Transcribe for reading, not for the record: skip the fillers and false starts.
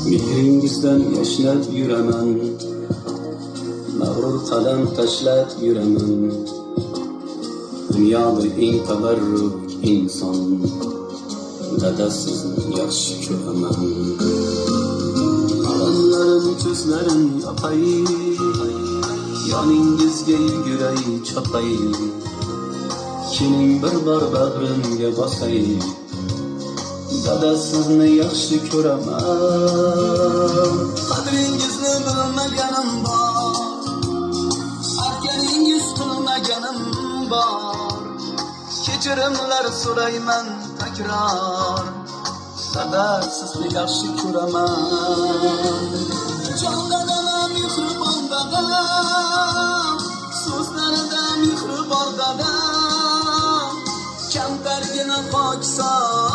Mehringizdan yashnab yuraman, mag'rur qadam tashlab yuraman. Dunyoda eng tabarruk inson, dada sizni yaxshi ko'raman. Qalamlarim ko'zlarim yoqay, yoningizga yuguray chopay. Keling bir bor bag'rimga bosay, dada sizni yaxshi ko'raman. Qadringizni bilmaganim bor, arkaningiz qilmaganim bor. Kechirimlar so'rayman takror, dada sizni yaxshi ko'raman. Jon dadam mehribon dadam, so'zlarida mehribon dadam. Kamtargina pokson